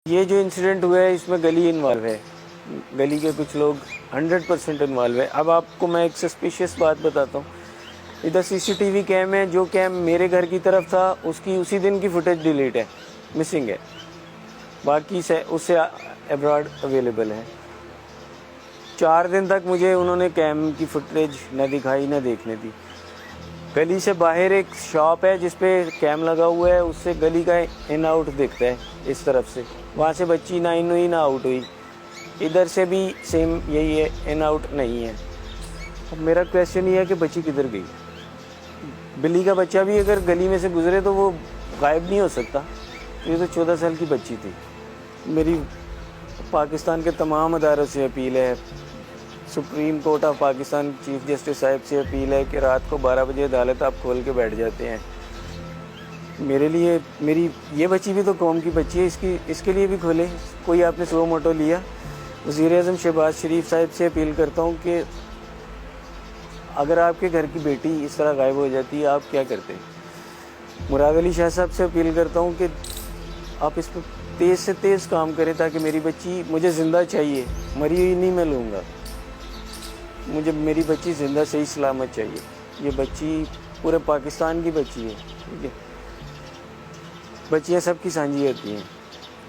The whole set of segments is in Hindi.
ये जो इंसिडेंट हुआ है इसमें गली इन्वॉल्व है, गली के कुछ लोग 100% इन्वॉल्व है। अब आपको मैं एक सस्पिशियस बात बताता हूँ। इधर सीसीटीवी कैम है, जो कैम मेरे घर की तरफ था उसकी उसी दिन की फुटेज डिलीट है, मिसिंग है। बाकी से उससे अब्रॉड अवेलेबल है। 4 दिन तक मुझे उन्होंने कैम की फुटेज न दिखाई न देखने दी। गली से बाहर एक शॉप है जिस पे कैम लगा हुआ है, उससे गली का इन आउट दिखता है इस तरफ से। वहाँ से बच्ची ना इन हुई ना आउट हुई। इधर से भी सेम यही है, इन आउट नहीं है। अब मेरा क्वेश्चन ये है कि बच्ची किधर गई। बिल्ली का बच्चा भी अगर गली में से गुजरे तो वो गायब नहीं हो सकता। ये तो 14 साल की बच्ची थी। मेरी पाकिस्तान के तमाम अदारों से अपील है, supreme court of Pakistan chief justice साहब से अपील है कि रात को 12 बजे अदालत आप खोल के बैठ जाते हैं। मेरे लिए मेरी ये बच्ची भी तो कौम की बच्ची है, इसके लिए भी खोले। कोई आपने सो मोटो लिया। वज़ीर-ए-आज़म शहबाज शरीफ साहब से अपील करता हूँ कि अगर आपके घर की बेटी इस तरह गायब हो जाती है, आप क्या करते हैं। मुराद अली शाह साहब से अपील करता हूँ कि आप इस पर तेज़ से तेज़ काम करें ताकि मेरी बच्ची, मुझे ज़िंदा चाहिए, मरी हुई नहीं मैं लूँगा। मुझे मेरी बच्ची ज़िंदा सही सलामत चाहिए। ये बच्ची पूरे पाकिस्तान की बच्ची है, ठीक है। बच्चियाँ सबकी सांझी होती हैं,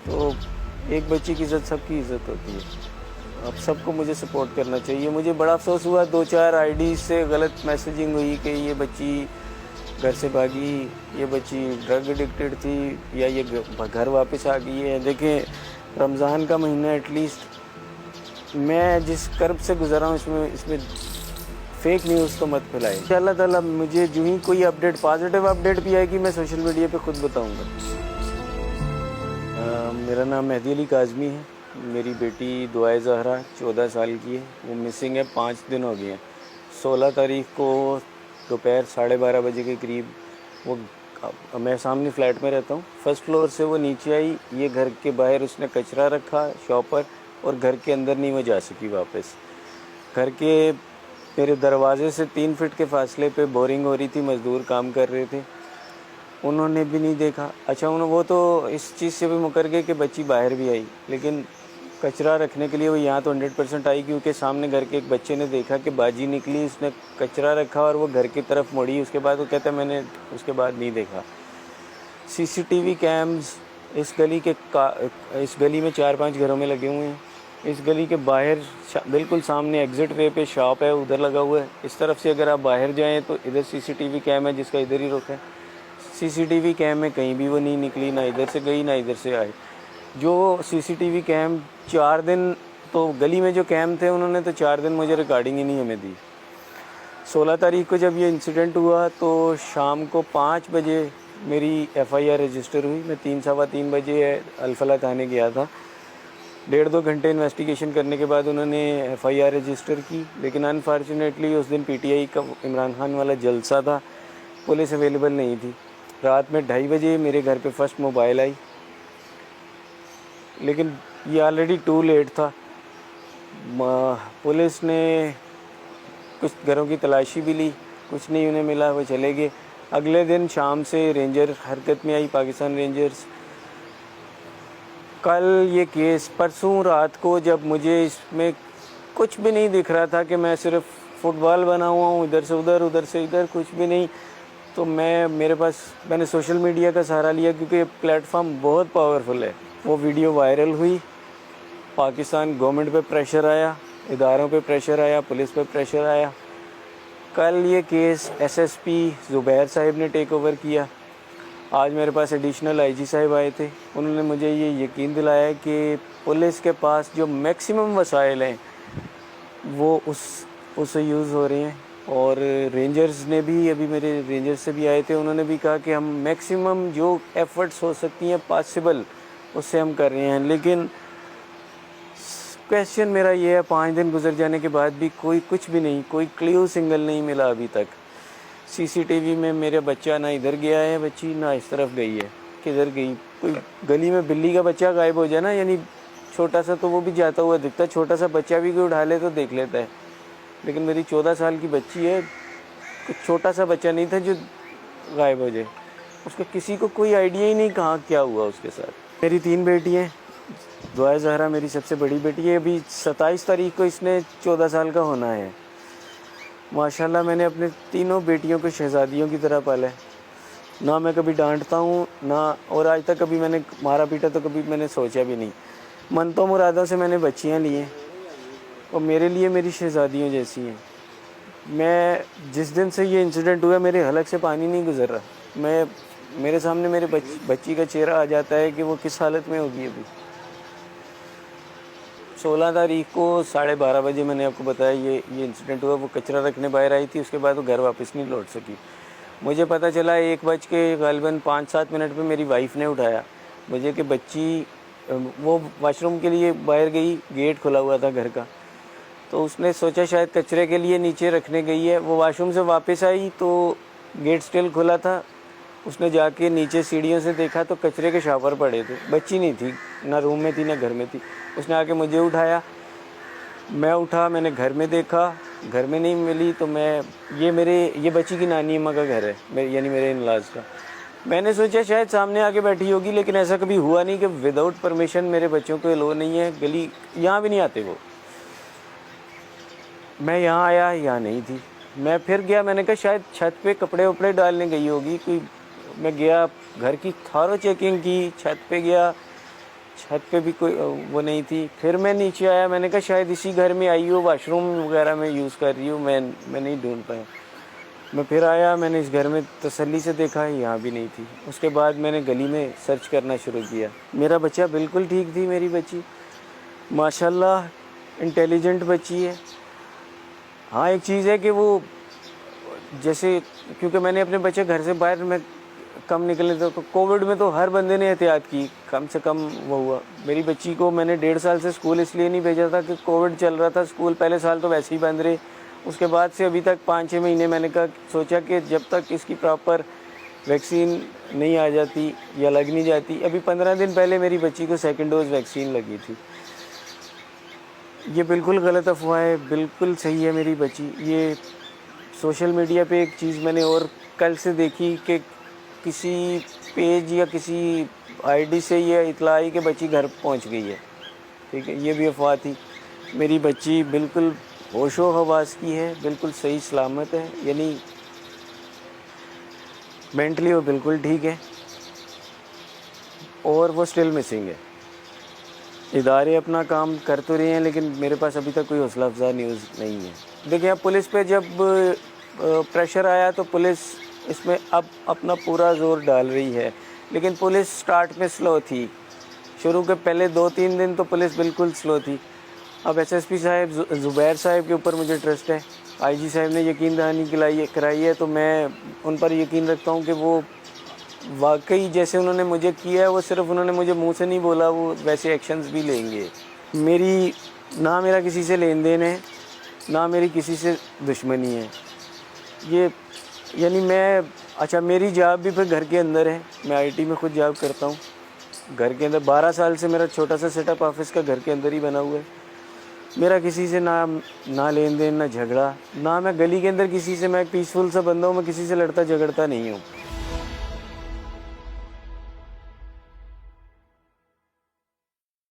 तो एक बच्ची की इज़्ज़त सबकी इज़्ज़त होती है। अब सबको मुझे सपोर्ट करना चाहिए। मुझे बड़ा अफसोस हुआ, 2-4 आईडी से गलत मैसेजिंग हुई कि ये बच्ची घर से भागी, ये बच्ची ड्रग एडिक्टेड थी, या ये घर वापस आ गई है। देखें, रमज़ान का महीना, एटलीस्ट मैं जिस कर्ब से गुज़रा हूँ इसमें फेक न्यूज़ तो मत फैलाएं। इंशाअल्लाह ताला मुझे जो ही कोई अपडेट, पॉजिटिव अपडेट भी आएगी, मैं सोशल मीडिया पे खुद बताऊंगा। मेरा नाम मेहदी अली काज़मी है। मेरी बेटी दुआए ज़हरा 14 साल की है। वो मिसिंग है, 5 दिन हो गए हैं। 16 तारीख को दोपहर 12:30 बजे के करीब वो, मैं सामने फ्लैट में रहता हूँ, फर्स्ट फ्लोर से वो नीचे आई। ये घर के बाहर उसने कचरा रखा शॉपर, और घर के अंदर नहीं वो जा सकी वापस। घर के मेरे दरवाजे से 3 फीट के फासले पे बोरिंग हो रही थी, मज़दूर काम कर रहे थे, उन्होंने भी नहीं देखा। अच्छा, वो तो इस चीज़ से भी मुकर गए कि बच्ची बाहर भी आई, लेकिन कचरा रखने के लिए वो यहाँ तो 100% आई, क्योंकि सामने घर के एक बच्चे ने देखा कि बाजी निकली, उसने कचरा रखा और वो घर की तरफ मुड़ी। उसके बाद वो कहता है मैंने उसके बाद नहीं देखा। सीसीटीवी कैम्स इस गली में 4-5 घरों में लगे हुए हैं। इस गली के बाहर बिल्कुल सामने एग्ज़िट वे पे शॉप है, उधर लगा हुआ है। इस तरफ से अगर आप बाहर जाएं तो इधर सीसीटीवी कैम है जिसका इधर ही रुख है। सीसीटीवी कैम में कहीं भी वो नहीं निकली, ना इधर से गई ना इधर से आई। जो सीसीटीवी कैम 4 दिन, तो गली में जो कैम थे उन्होंने तो 4 दिन मुझे रिकॉर्डिंग ही नहीं हमें दी। 16 तारीख को जब ये इंसिडेंट हुआ तो शाम को 5 बजे मेरी एफआईआर रजिस्टर हुई। मैं 3-3:15 बजे अलफला थाने गया था। 1.5-2 घंटे इन्वेस्टिगेशन करने के बाद उन्होंने एफआईआर रजिस्टर की, लेकिन अनफॉर्चुनेटली उस दिन पीटीआई का इमरान खान वाला जलसा था, पुलिस अवेलेबल नहीं थी। रात में 2:30 बजे मेरे घर पे फर्स्ट मोबाइल आई, लेकिन ये ऑलरेडी टू लेट था। पुलिस ने कुछ घरों की तलाशी भी ली, कुछ नहीं उन्हें मिला, वो चले गए। अगले दिन शाम से रेंजर हरकत में आई, पाकिस्तान रेंजर्स। कल ये केस, परसों रात को जब मुझे इसमें कुछ भी नहीं दिख रहा था कि मैं सिर्फ फुटबॉल बना हुआ हूँ, इधर से उधर से इधर, कुछ भी नहीं, तो मैंने सोशल मीडिया का सहारा लिया, क्योंकि ये प्लेटफॉर्म बहुत पावरफुल है। वो वीडियो वायरल हुई, पाकिस्तान गवर्नमेंट पे प्रेशर आया, इदारों पे प्रेशर आया, पुलिस पे प्रेशर आया। कल ये केस एसएसपी ज़ुबैर साहब ने टेक ओवर किया। आज मेरे पास एडिशनल आईजी साहब आए थे। उन्होंने मुझे ये यकीन दिलाया कि पुलिस के पास जो मैक्सिमम वसाइल हैं वो उससे यूज़ हो रहे हैं। और रेंजर्स ने भी, अभी मेरे रेंजर्स से भी आए थे, उन्होंने भी कहा कि हम मैक्सिमम जो एफ़र्ट्स हो सकती हैं पॉसिबल उससे हम कर रहे हैं। लेकिन क्वेश्चन मेरा ये है, 5 दिन गुजर जाने के बाद भी कुछ भी नहीं, कोई क्ल्यू सिंगल नहीं मिला अभी तक। सीसीटीवी में मेरा बच्चा ना इधर गया है, बच्ची ना इस तरफ गई है, किधर गई। कोई गली में बिल्ली का बच्चा गायब हो जाए ना, यानी छोटा सा, तो वो भी जाता हुआ दिखता है। छोटा सा बच्चा भी कोई उठा ले तो देख लेता है, लेकिन मेरी 14 साल की बच्ची है, कुछ छोटा सा बच्चा नहीं था जो गायब हो जाए। उसका किसी को कोई आइडिया ही नहीं कहाँ क्या हुआ उसके साथ। मेरी 3 बेटी हैं, दुआ ज़हरा मेरी सबसे बड़ी बेटी है, अभी 27 तारीख को इसने 14 साल का होना है। माशाल्लाह मैंने अपने तीनों बेटियों को शहज़ादियों की तरह पाला है। ना मैं कभी डांटता हूँ ना, और आज तक कभी मैंने मारा पीटा तो कभी मैंने सोचा भी नहीं। मनतों मुरादों से मैंने बच्चियाँ ली हैं और मेरे लिए मेरी शहज़ादियों जैसी हैं। मैं जिस दिन से ये इंसिडेंट हुआ मेरे हलक से पानी नहीं गुज़र रहा। मेरे सामने मेरे बच्ची का चेहरा आ जाता है कि वो किस हालत में होगी। अभी 16 तारीख को 12:30 बजे मैंने आपको बताया ये इंसिडेंट हुआ। वो कचरा रखने बाहर आई थी, उसके बाद वो घर वापस नहीं लौट सकी। मुझे पता चला 1:15 पे मेरी वाइफ ने उठाया मुझे कि बच्ची वो वॉशरूम के लिए बाहर गई, गेट खुला हुआ था घर का, तो उसने सोचा शायद कचरे के लिए नीचे रखने गई है। वो वॉशरूम से वापस आई तो गेट स्टिल खुला था। उसने जाके नीचे सीढ़ियों से देखा तो कचरे के शावर पड़े थे। बच्ची नहीं थी, ना रूम में थी ना घर में थी। उसने आके मुझे उठाया, मैं उठा, मैंने घर में देखा, घर में नहीं मिली तो ये बच्ची की नानी अम्मा का घर है, यानी मेरे इन-लॉज का। मैंने सोचा शायद सामने आके बैठी होगी, लेकिन ऐसा कभी हुआ नहीं कि विदाउट परमिशन मेरे बच्चों को अलाउ नहीं है, गली यहाँ भी नहीं आते वो। मैं यहाँ आया, यहाँ नहीं थी। मैं फिर गया, मैंने कहा शायद छत पे कपड़े वपड़े डालने गई होगी कोई। मैं गया, घर की थारो चेकिंग की, छत पे गया, छत पे भी कोई वो नहीं थी। फिर मैं नीचे आया, मैंने कहा शायद इसी घर में आई हो, वॉशरूम वगैरह में यूज़ कर रही हूँ। मैं नहीं ढूंढ पाया। मैं फिर आया, मैंने इस घर में तसल्ली से देखा, यहाँ भी नहीं थी। उसके बाद मैंने गली में सर्च करना शुरू किया। मेरा बच्चा बिल्कुल ठीक थी, मेरी बच्ची माशाल्लाह इंटेलिजेंट बच्ची है। हाँ, एक चीज़ है कि वो जैसे, क्योंकि मैंने अपने बच्चे घर से बाहर मैं कम निकलने दो, तो कोविड में तो हर बंदे ने एहतियात की, कम से कम वो हुआ। मेरी बच्ची को मैंने 1.5 साल से स्कूल इसलिए नहीं भेजा था कि कोविड चल रहा था। स्कूल पहले साल तो वैसे ही बंद रहे, उसके बाद से अभी तक 5-6 महीने मैंने सोचा कि जब तक इसकी प्रॉपर वैक्सीन नहीं आ जाती या लग नहीं जाती। अभी 15 दिन पहले मेरी बच्ची को 2nd डोज वैक्सीन लगी थी। ये बिल्कुल गलत अफवाह है, बिल्कुल सही है मेरी बच्ची। ये सोशल मीडिया पे एक चीज़ मैंने और कल से देखी कि किसी पेज या किसी आईडी से ये इतला आई कि बच्ची घर पहुंच गई है। ठीक है, ये भी अफवाह थी। मेरी बच्ची बिल्कुल होशो हवास की है, बिल्कुल सही सलामत है, यानी मेंटली वो बिल्कुल ठीक है, और वो स्टिल मिसिंग है। इदारे अपना काम कर तो रहे हैं, लेकिन मेरे पास अभी तक कोई हौसला अफजा न्यूज़ नहीं है। देखिए, अब पुलिस पे जब प्रेशर आया तो पुलिस इसमें अब अपना पूरा ज़ोर डाल रही है, लेकिन पुलिस स्टार्ट में स्लो थी। शुरू के पहले 2-3 दिन तो पुलिस बिल्कुल स्लो थी। अब एसएसपी साहब ज़ुबैर साहब के ऊपर मुझे ट्रस्ट है। आईजी साहब ने यकीन दहानी कराई है, तो मैं उन पर यकीन रखता हूँ कि वो वाकई जैसे उन्होंने मुझे किया है, वो सिर्फ उन्होंने मुझे मुंह से नहीं बोला, वो वैसे एक्शंस भी लेंगे। मेरा किसी से लेन देन है, ना मेरी किसी से दुश्मनी है। ये यानी मेरी जॉब भी फिर घर के अंदर है। मैं आईटी में खुद जॉब करता हूँ घर के अंदर। 12 साल से मेरा छोटा सा सेटअप ऑफिस का घर के अंदर ही बना हुआ है। मेरा किसी से ना लेन देन, ना झगड़ा, ना मैं गली के अंदर किसी से, मैं एक पीसफुल सा बंदा हूँ, मैं किसी से लड़ता झगड़ता नहीं हूँ।